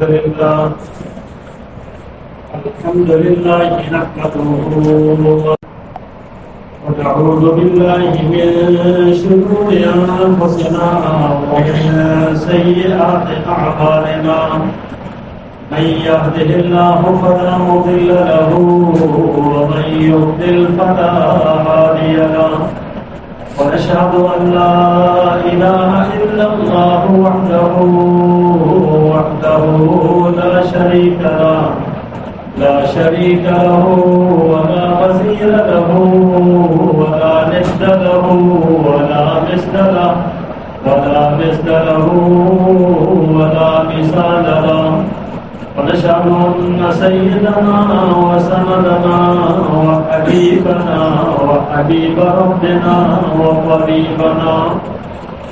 الحمد لله نحمده ونعوذ بالله من شرور أنفسنا ومن سيئات أعمالنا من يهده الله فلا مضل له ومن يضلل فلا هادي له ونشهد أن لا إله إلا الله وحده لا شريك له ولا وزير له ولا ند له ولا مثل له ولا مثال له ونشهد أن سيدنا وسندنا وحبيبنا وحبيب ربنا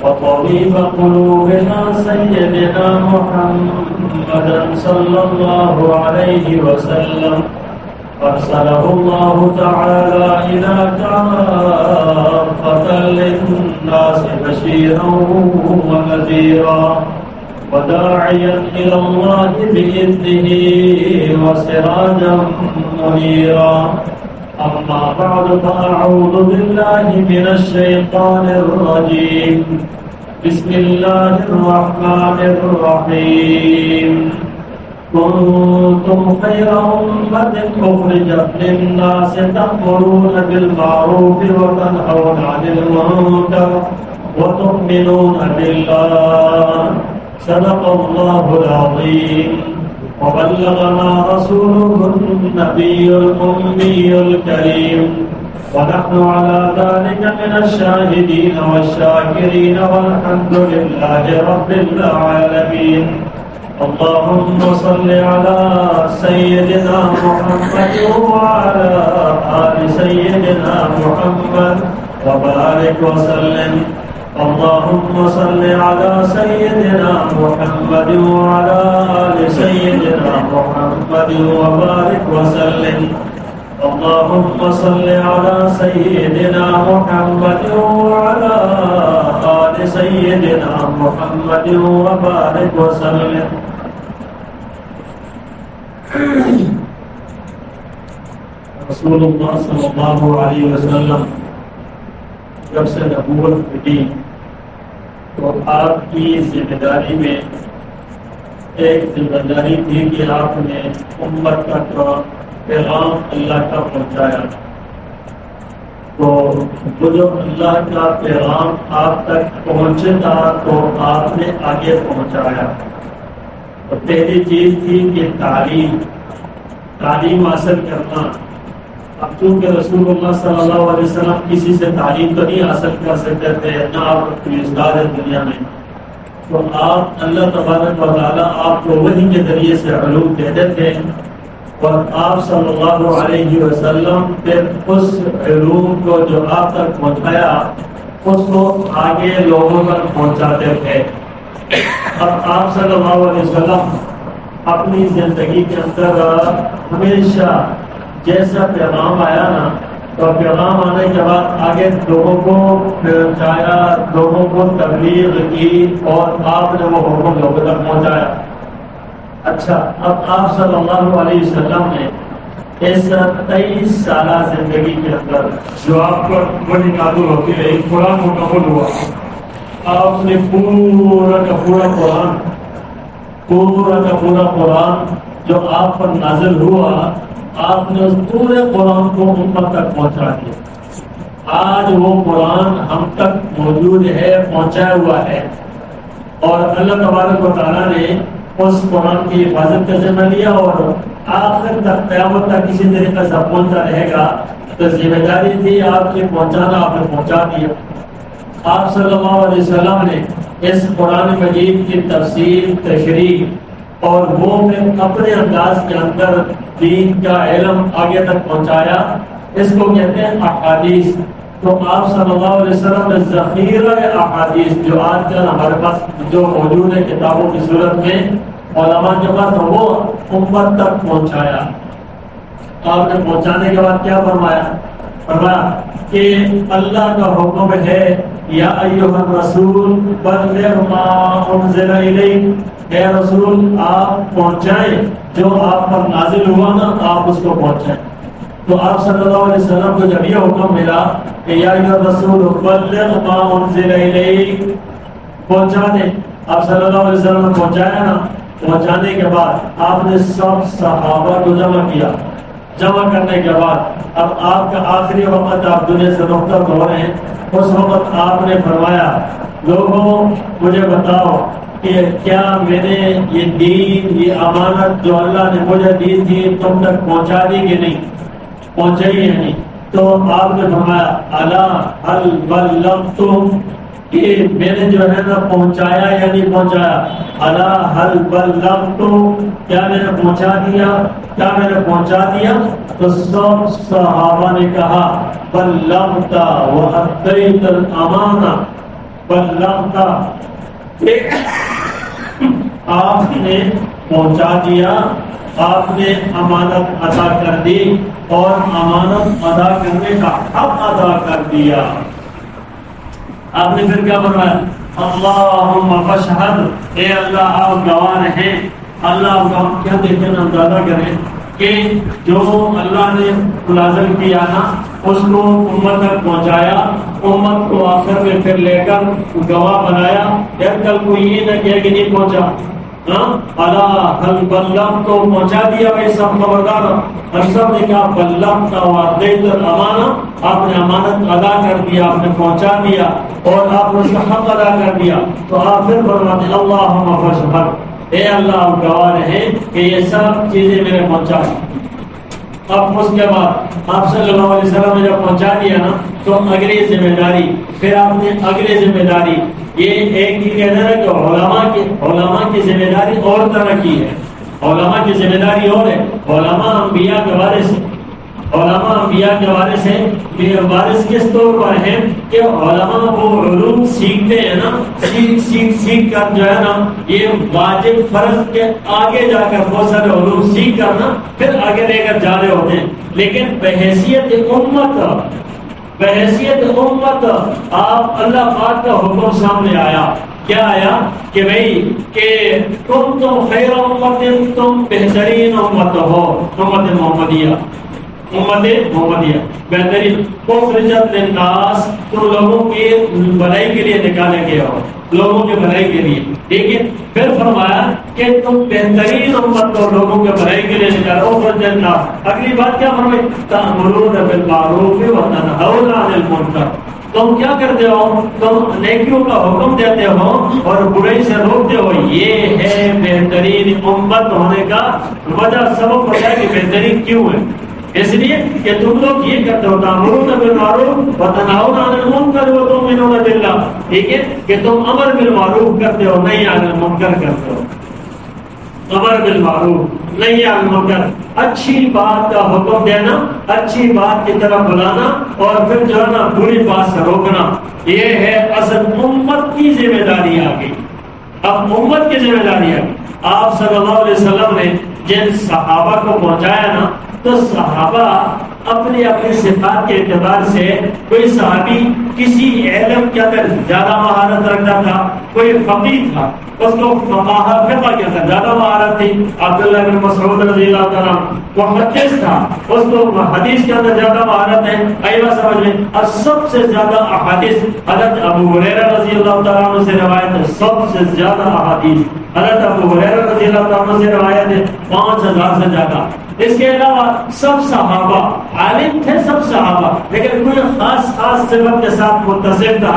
وطبيب قلوبنا سيدنا محمدا صلى الله عليه وسلم أرسله الله تعالى إلى كافة للناس بشيرا ونذيرا وداعيا إلى الله بإذنه وسراجا منيرا أما بعد فأعوذ بالله من الشيطان الرجيم بسم الله الرحمن الرحيم كنتم خير أمة أخرجت للناس تأمرون بالمعروف وتنهون عن المنكر وتؤمنون بالله صدق الله العظيم وبلغنا رسوله النبي الأمي الكريم ونحن على ذلك من الشاهدين والشاكرين والحمد لله رب العالمين اللهم صل على سيدنا محمد وعلى آل سيدنا محمد وبارك وسلم اللهم صل على سيدنا محمد وعلى آل سيدنا محمد وبارك وسلم اللهم صل على سيدنا محمد وعلى آل سيدنا محمد وبارك وسلم رسول اللہ صلی اللہ علیہ وسلم جب سے نبوت ملی تو آپ کی ذمہ داری میں ایک ذمہ داری تھی کہ آپ نے امت تک پیغام اللہ کا پہنچایا. تو وہ جو اللہ کا پیغام آپ تک پہنچے تھا تو آپ نے آگے پہنچایا. تو پہلی چیز تھی کہ تعلیم حاصل کرنا. اب چونکہ رسول اللہ صلی اللہ علیہ وسلم کسی سے تعلیم تو نہیں حاصل کر سکتے تھے نہ آپ کوئی استاد ہے دنیا میں. تو آپ اللہ تبارک و تعالیٰ آپ کو وحی کے ذریعے سے علوم دیتے تھے اور آپ صلی اللہ علیہ وسلم پھر اس علوم کو جو آپ تک پہنچایا اس کو آگے لوگوں تک پہنچاتے تھے. اب آپ صلی اللہ علیہ وسلم اپنی زندگی کے اندر ہمیشہ جیسا پیغام آیا نا تو پیغام آنے کے بعد آگے لوگوں کو پہنچایا, لوگوں کو تبلیغ کی اور آپ نے وہ حکم لوگوں تک پہنچایا. اچھا, اب آپ صلی اللہ علیہ وسلم نے اس 23 سالہ زندگی کے اندر جو آپ پر بڑی نازل ہوتی ہے ایک قرآن مکمل ہوا. آپ نے پورا کا پورا قرآن جو آپ پر نازل ہوا آپ نے اس پورے قرآن کو امت تک پہنچا دیا. آج وہ قرآن ہم تک موجود ہے, پہنچایا ہوا ہے اور اللہ تبارک و تعالیٰ نے اس قرآن کی حفاظت کا ذمہ لیا اور آخر تک قیامت تک کسی طریقے سے پہنچا رہے گا. تو ذمہ داری تھی آپ کی پہنچانا, آپ نے پہنچا دیا. آپ صلی اللہ علیہ وسلم نے اس قرآن مجید کی تفسیر, تشریح اور وہ اپنے انداز کے اندر دین کا علم آگے تک پہنچایا. اس کو کہتے ہیں احادیث. تو آپ صلی اللہ علیہ وسلم نے ذخیرہ احادیث جو آج کل ہمارے پاس جو موجود ہے کتابوں کی صورت میں علماء کے پاس وہ امت تک پہنچایا. آپ نے پہنچانے کے بعد کیا فرمایا کہ اللہ کا حکم ہے یا ایھا الرسول بلغ ما انزل الیک, اے رسول آپ پہنچائیں جو آپ پر نازل ہوا نا آپ اس کو پہنچائیں. تو آپ صلی اللہ علیہ وسلم کو جب یہ حکم ملا کہ یا ایھا الرسول بلغ ما انزل الیک، پہنچا دیں، آپ صلی اللہ علیہ وسلم نے پہنچایا نا. پہنچانے کے بعد آپ نے سب صحابہ کو جمع کیا. جمع کرنے کے بعد اب آپ کا آخری وقت آپ دنیا سے رخصت ہو رہے ہیں. اس وقت آپ نے فرمایا لوگوں مجھے بتاؤ کہ کیا میں نے یہ دین، یہ امانت جو اللہ نے مجھے دی تھی تم تک پہنچا دی کہ نہیں؟ پہنچائی ہے نہیں. تو آپ نے فرمایا الا هل بلغتم، کہ میں نے جو ہے نا پہنچایا یا نہیں پہنچایا؟ الا هل بلغتم، کیا میں نے پہنچا دیا؟ کیا میں نے پہنچا دیا؟ تو سب صحابہ نے کہا بلغت وادیت الامانہ، بلغت، آپ نے پہنچا دیا، آپ نے امانت ادا کر دی اور امانت ادا کرنے کا حق ادا کر دیا. آپ نے پھر کیا فرمایا؟ اللہم فاشہد، اے اللہ آپ گواہ ہیں. اللہ آپ کیا دیکھیں نا، اندازہ کریں کہ جو اللہ نے نازل کیا نا اس کو امت تک پہنچایا، امت کو آخر میں پھر لے کر گواہ بنایا. یا کل کوئی یہ نہ کہے کہ نہیں پہنچا. الا هل بلغت، تو پہنچا دیا بھائی سب خبردار. اور سب نے کہا بلغت وادیت الامانہ، آپ نے امانت ادا کر دیا، آپ نے پہنچا دیا اور آپ نے اس کا حق ادا کر دیا. تو آپ پھر فرماتے اللہم فاشہد، اے اللہ آپ گواہ ہیں کہ یہ سب چیزیں میں نے پہنچا. اب اس کے بعد آپ صلی اللہ علیہ وسلم نے جب پہنچا دیا نا تو اگلی ذمہ داری، پھر آپ نے اگلی ذمہ داری، یہ ایک ہی کہنا ہے کہ علماء کی ذمہ داری اور طرح کی ہے. علماء کی ذمہ داری اور ہے. علماء انبیاء کے وارث ہیں. علماء انبیاء کے وارث ہیں. وارث کس طور پر ہیں کہ علماء وہ علوم سیکھتے ہیں نا، سیکھ کر جو ہے نا یہ واجب فرض کے آگے جا کر بہت سارے علوم سیکھ کر نا پھر آگے لے کر جا رہے ہوتے ہیں. لیکن بحیثیت امت آپ اللہ پاک کا حکم سامنے آیا. کیا آیا کہ بھئی کہ تم خیر امت، تم بہترین امت ہو، امت محمدیہ بہترین. اخرجت للناس، تم لوگوں کی بھلائی کے لیے نکالے گئے ہو، لوگوں کے بھلائی کے لیے. لیکن پھر فرمایا کہ تم بہترین امت ہو، لوگوں کے بھلائی کے لیے نکالے. اخرجت للناس، اگلی بات کیا فرمائی؟ تأمرون بالمعروف وتنہون عن المنکر، تم کیا کرتے ہو؟ تم نیکیوں کا حکم دیتے ہو اور برائی سے روکتے ہو. یہ ہے بہترین امت ہونے کا وجہ. سبب پتہ ہے کہ بہترین کیوں ہے؟ اس لیے کہ تم لوگ یہ کرتے ہو تأمرون بالمعروف وتنہون عن المنکر وتؤمنون باللہ. ٹھیک ہے کہ تم امر بالمعروف کرتے ہو، نہیں عن المنکر کرتے ہو. امر بالمعروف نہیں عن المنکر، اچھی بات کا حکم دینا، اچھی بات کی طرف بلانا اور پھر جو ہے نا بری بات سے روکنا. یہ ہے اصل امت کی ذمہ داری آ گئی. اب امت کی ذمہ داری آ گئی. آپ صلی اللہ علیہ وسلم نے جن صحابہ کو پہنچایا نا تو صحابہ اپنی اپنی صفات کے اعتبار سے کوئی صحابی کسی علم کے اندر زیادہ مہارت رکھتا تھا، کوئی فقیہ تھا اس کو فقہ کے اندر زیادہ مہارت تھی. عبداللہ بن مسعود رضی اللہ تعالیٰ وہ محدث تھا، اس کو حدیث کے اندر زیادہ مہارت ہے. ایوہ سمجھ میں. اور سب سے زیادہ احادیث حضرت ابو ہریرہ رضی اللہ تعالیٰ عنہ سے روایت ہے. سب سے زیادہ احادیث حضرت ابو ہریرہ رضی اللہ تعالیٰ عنہ سے روایت ہے 5000 سے زیادہ. اس کے علاوہ سب صحابہ عالم تھے، سب صحابہ، لیکن کوئی خاص صفت کے ساتھ متصف تھا.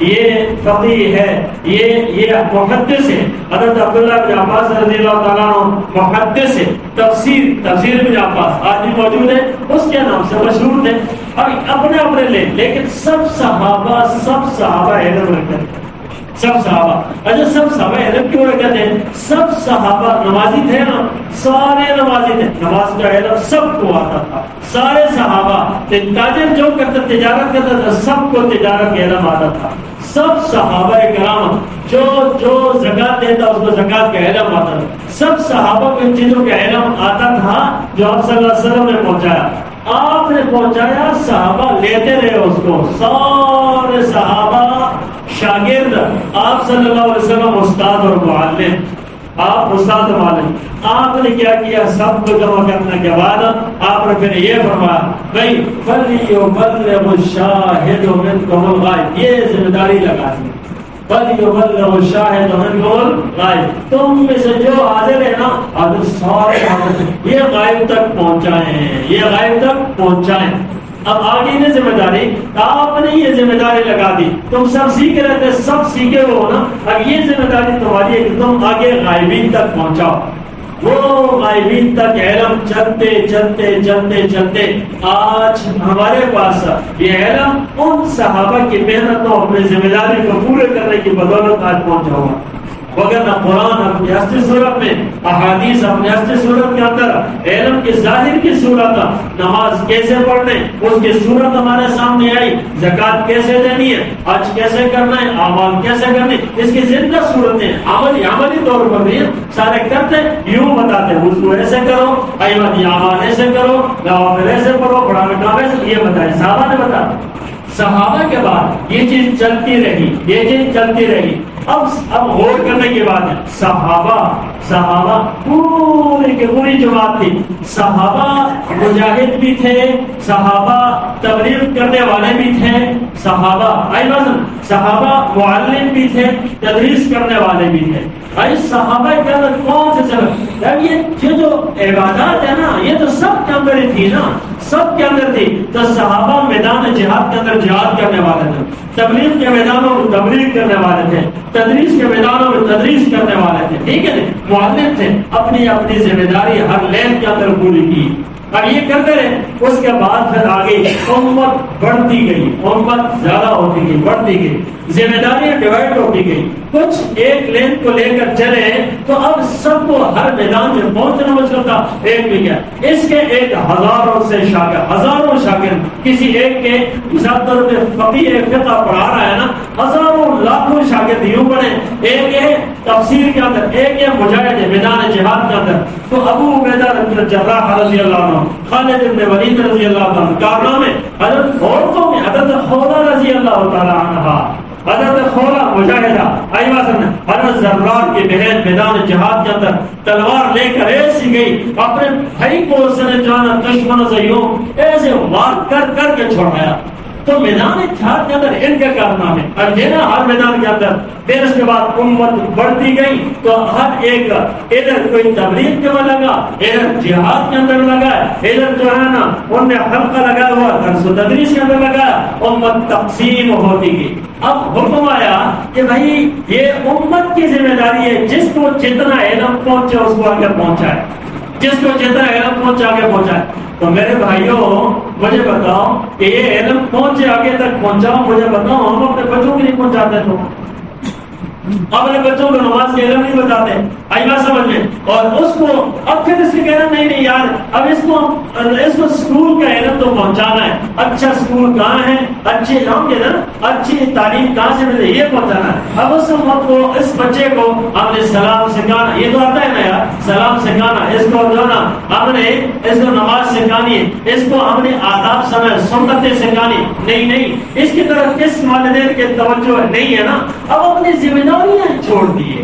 یہ فقیہ ہے، یہ محدث ہے. حضرت عبداللہ بن عباس رضی اللہ تعالیٰ عنہ محدث ہے. تفسیر بن عباس آج بھی موجود ہے، اس کے نام سے مشہور تھے. اپنے اپنے لیکن سب صحابہ علم رکھتے ہیں. سب صحابہ، اچھا سب صحابہ علم کیوں رکھتے ہیں؟ سب صحابہ نمازی تھے نا، سارے نمازی تھے، نماز کا علم سب کو آتا تھا. سارے صحابہ تاجر جو کرتے تجارت کرتے تھے، سب کو تجارت کا علم آتا تھا. سب صحابہ کرام جو زکات دیتا اس کو زکات کا علم آتا تھا. سب صحابہ کو ان چیزوں کا علم آتا تھا جو آپ صلی اللہ علیہ وسلم نے پہنچایا. آپ نے پہنچایا، صحابہ لیتے رہے اس کو، سارے صحابہ شاگرد، آپ صلی اللہ علیہ وسلم استاد اور معلم، آپ استاد و معلم، آپ نے کیا کیا؟ سب کو جمع کرنے کے بعد آپ نے پھر یہ فرمایا بھائی فَلْيُبَلِّغِ الشَّاهِدُ مِنْكُمُ الْغَائِبَ، یہ ذمہ داری لگا دی، فَلْيُبَلِّغِ الشَّاهِدُ مِنْكُمُ الْغَائِبَ، تم میں سے جو حاضر ہے نا، حاضر سارے حاضر، یہ غائب تک پہنچائیں، یہ غائب تک پہنچائیں۔ اب آگے نے ذمہ داری، آپ نے یہ ذمہ داری لگا دی، تم سب سیکھ رہے تھے، سب سیکھے ہو نا، اب یہ ذمہ داری تمہاری ہے کہ تم آگے غائبین تک پہنچاؤ۔ وہ غائبین تک علم چلتے چلتے چلتے چلتے آج ہمارے پاس یہ علم ان صحابہ کی محنتوں، اپنی ذمہ داری کو پورے کرنے کی بدولت آج پہنچا ہوا، وغیرہ قرآن اپنی اصلی صورت میں، احادیث اپنی اصلی صورت کے اندر، علم کی ظاہر کی صورت، نماز کیسے پڑھنے اس کی صورت ہمارے سامنے آئی، زکوٰۃ کیسے دینی ہے، حج کیسے کرنا ہے، اعمال کیسے کرنے، اس کی زندہ صورتیں عملی طور پر بھی سارے کرتے، یوں بتاتے وضو ایسے کرو، ایمانی اعمال ایسے کرو، نوافل ایسے پڑھو، بڑا کام ایسے، یہ بتائیں صحابہ نے بتایا۔ صحابہ کے بعد یہ چیز چلتی رہی، یہ چیز چلتی رہی۔ اب غور کرنے کی بات ہے، صحابہ پوری کی پوری جماعت تھی، صحابہ مجاہد بھی تھے، صحابہ تبلیغ کرنے والے بھی تھے، صحابہ معلم بھی تھے، تدریس کرنے والے بھی تھے۔ صحابہ کے اندر کون سے سبب، یہ جو عبادات ہے نا، یہ تو سب کے اندر ہی تھی نا، سب کے اندر تھی۔ تو صحابہ میدان جہاد کے اندر جہاد کرنے والے تھے، تبلیغ کے میدانوں میں تبلیغ کرنے والے تھے، تدریس کے میدانوں میں تدریس کرنے والے تھے، ٹھیک ہے، معلم تھے، اپنی اپنی ذمہ داری ہر لین کے اندر پوری کی۔ اب یہ کرتے رہے، اس کے بعد پھر آگے امت بڑھتی گئی، امت زیادہ ہوتی گئی، بڑھتی گئی، ذمہ داریاں ڈیوائڈ ہوتی گئی، کچھ ایک لین کو لے کر چلے تو اب سب کو ہر میدان میں پہنچنا مشکل تھا، ایک بھی کیا، اس کے ایک ہزاروں شاگرد کسی ایک کے مصدر فقیہ فقہ پڑھا رہا ہے نا، ہزاروں لاکھوں شاگرد یوں پڑھے، ایک ہے تفسیر کے اندر، ایک ہے مجاہد میدان جہاد کے اندر۔ تو ابو عبیدہ بن جراح رضی اللہ عنہ، خالد بن ولید رضی اللہ عنہ، کارنامے حضرت عورتوں میں حضرت خولہ رضی اللہ تعالی عنہا، حضرت خولہ مجاہدہ، حضرت زرار کی بہن میدان جہاد کے اندر تلوار لے کر ایسی گئی، اپنے بھائی کو اس نے جانا دشمنوں سے یوں ایسے وار کر کر کے چھوڑایا۔ تو میدان جہاد کے اندر ان کے کارنامے، اب یہ نا ہر میدان کے اندر، پھر اس کے بعد امت بڑھتی گئی تو ہر ایک ادھر کوئی تبلیغ کے میں لگا، ادھر جہاد کے اندر لگا، ادھر جو ہے نا ان نے حلقہ لگایا ہوا درس و تدریس کے اندر لگایا، امت تقسیم ہوتی گئی۔ اب حکم آیا کہ بھائی یہ امت کی ذمہ داری ہے، جس کو جتنا علم پہنچے اس کو آگے پہنچائے، جس کو جتنا علم پہنچے آگے پہنچائے۔ تو میرے بھائیوں مجھے بتاؤ کہ یہ علم پہنچے آگے تک پہنچاؤ، مجھے بتاؤ ہم اپنے بچوں کے لیے پہنچاتے تو اپنے بچوں کو نماز کے علم نہیں بتاتے، آئی بات سمجھ میں، اور اس کو اب پھر اس کے کہنا نہیں یار اب اس کو اسکول کا علم تو پہنچانا ہے، اچھا اسکول کہاں ہے، اچھی اچھی تعلیم کہاں سے ملے، یہ پہنچانا ہے۔ اب اس وقت کو اس بچے کو ہم نے سلام سکھانا، یہ تو آتا ہے نا یار، سلام سکھانا، اس کو جو نا ہم نے اس کو نماز سکھانی ہے، اس کو ہم نے آداب سنتیں سکھانی، نہیں اس کی طرف کس والدین کے توجہ نہیں ہے نا، اب اپنی ذمہ داریاں چھوڑ دیے،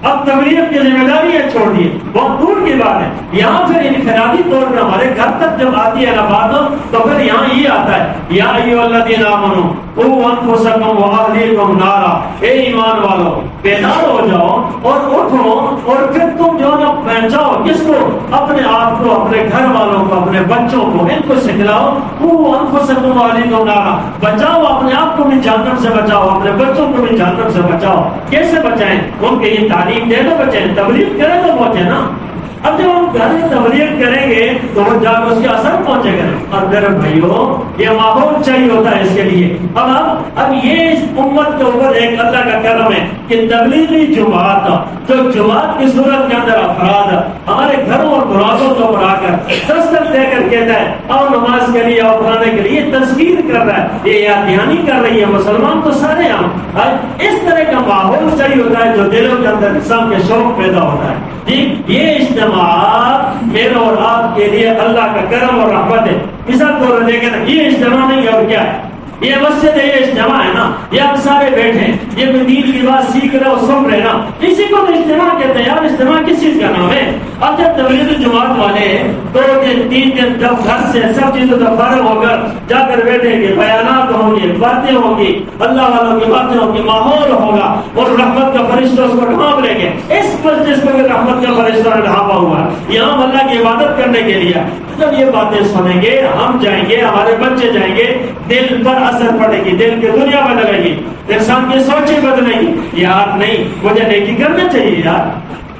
اب تبلیغ کی ذمہ داریاں چھوڑ دیے، بہت دور کی بات ہے۔ یہاں پھر انفرادی طور پر ہمارے گھر تک جب آتی ہے نا بات تو پھر یہاں یہ آتا ہے، یا ایھا الذین آمنوا قوا انفسکم واہلیکم نارا، اے ایمان والو بیدار ہو جاؤ اور اٹھو، اور پھر تم جو نا پہنچاؤ کس کو، اپنے آپ کو، اپنے گھر والوں کو، اپنے بچوں کو، ان کو سکھلاؤ، قوا انفسکم واہلیکم نارا، بچاؤ اپنے آپ کو بھی جہنم سے بچاؤ، اپنے بچوں کو بھی جہنم سے بچاؤ۔ کیسے بچائیں؟ ان کے یہ تعلیم دے تو بچیں، تبلیغ کریں تو پہنچے نا۔ اب جب ہم گھر میں تبلیغ کریں گے تو وہ جا کر اس کے اثر پہنچے گا۔ اور میرے بھائیوں یہ ماحول چاہیے ہوتا ہے اس کے لیے۔ اب یہ اس امت کے اوپر ایک اللہ کا کرم ہے کہ تبلیغی جماعت، جو جماعت کی صورت کے اندر افراد ہمارے گھروں اور دروازوں کے اوپر آ کر دستک دے کر کہتا ہے اور نماز کے لیے اور پڑھانے کے لیے تذکیر کر رہا ہے، یہ یاد دہانی کر رہی ہے، مسلمان تو سارے ہم اس طرح کا ماحول چاہیے ہوتا ہے جو دلوں کے اندر انسان کے شوق پیدا ہوتا ہے۔ جی یہ اجتماعات میرے اور آپ کے لیے اللہ کا کرم اور رحمت ہے۔ عزت کرو، لیکن یہ اجتماع نہیں اور کیا ہے؟ یہ مسجد ہے، یہ اجتماع ہے نا، یہ ہم سارے بیٹھے ہیں، یہ کوئی دین کی بات سیکھ رہے اور سن رہے نا، اسی کو تو اجتماع کہتے ہیں یار۔ اجتماع کس چیز کا نام ہے؟ اب جب تبلیغ جماعت والے 2 دن 3 دن جب گھر سے سب چیزوں کا فارغ ہو کر جا کر بیٹھیں گے، بیانات ہوں گے، باتیں ہوں گی، اللہ والوں کی باتیں ہوں گی، ماحول ہوگا اور رحمت کا فرشتہ اس کو ڈھانپ لیں گے۔ اس مجلس کو رحمت کا فرشتہ نے ڈھانپا ہوا ہے، یہاں ہم اللہ کی عبادت کرنے کے لیے۔ جب یہ باتیں سنیں گے، ہم جائیں گے، ہمارے بچے جائیں گے، دل پر اثر پڑے گی، دل کی دنیا بدلے گی، انسان کی سوچیں بدلے گی۔ یار نہیں، مجھے نیکی کرنا چاہیے یار،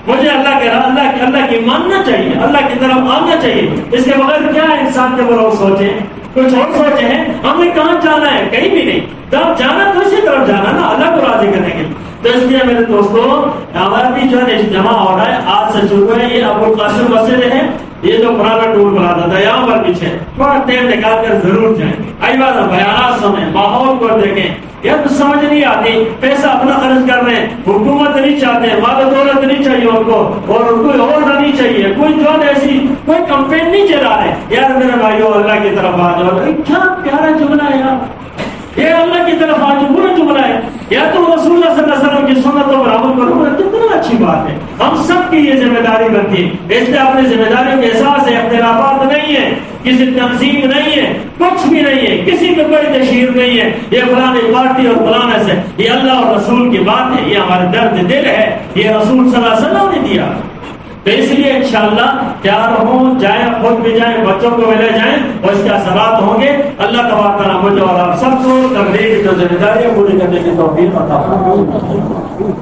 مجھے اللہ کی ماننا چاہیے، اللہ کی طرف آنا چاہیے۔ اس کے بغیر کیا ہے انسان کے بغیر سوچیں، کچھ اور سوچے ہیں، ہم نے کہاں جانا ہے؟ کہیں بھی نہیں۔ جب جانا تو اسی طرف جانا نا، اللہ کو راضی کرنے کے لیے۔ تو اس لیے میرے دوستوں، ہمارا بھی جو ہے اجتماع ہو رہا ہے، آج سے شروع ہے۔ یہ ابو القاسم مسجد ہے، یہ جو پرانا ٹول بنا تھا یہاں پر پیچھے، تھوڑا ٹائم نکال کر ضرور جائیں، ایوہ بیانات سنیں، ماحول کو دیکھیں۔ یہ تو سمجھ نہیں آتی، پیسہ اپنا خرچ کر رہے ہیں، حکومت نہیں چاہتے، مال و دولت نہیں چاہیے ان کو، اور کوئی اور نہیں چاہیے، کوئی جو ایسی کوئی کمپین نہیں چلا رہے۔ یار میرے بھائیو، اللہ کی طرف آ جاؤ۔ کیا پیارا جملہ ہے یار، یہ اللہ کی طرف آج برا جملہ ہے، یا تو رسول اللہ صلی اللہ علیہ وسلم کی سنتوں پر عمل کرو، کتنا اچھی بات ہے۔ ہم سب کی یہ ذمہ داری بنتی ہے، اس لیے اپنی ذمہ داریوں کے احساس ہے، اختلافات نہیں ہے، کسی تنظیم نہیں ہے، کچھ بھی نہیں ہے، کسی کو کوئی تشہیر نہیں ہے، یہ فلانی پارٹی اور فلانے سے، یہ اللہ اور رسول کی بات ہے، یہ ہمارے درد دل ہے، یہ رسول صلی اللہ علیہ وسلم نے دیا۔ تو اس لیے انشاءاللہ تیار ہوں، جائیں، خود بھی جائیں، بچوں کو بھی لے جائیں، اور اس کے اثرات ہوں گے۔ اللہ تبارک و تعالیٰ مجھے اور آپ سب کو تبلیغ کی جو ذمہ داریاں پوری کرنے کی توفیق عطا فرمائے۔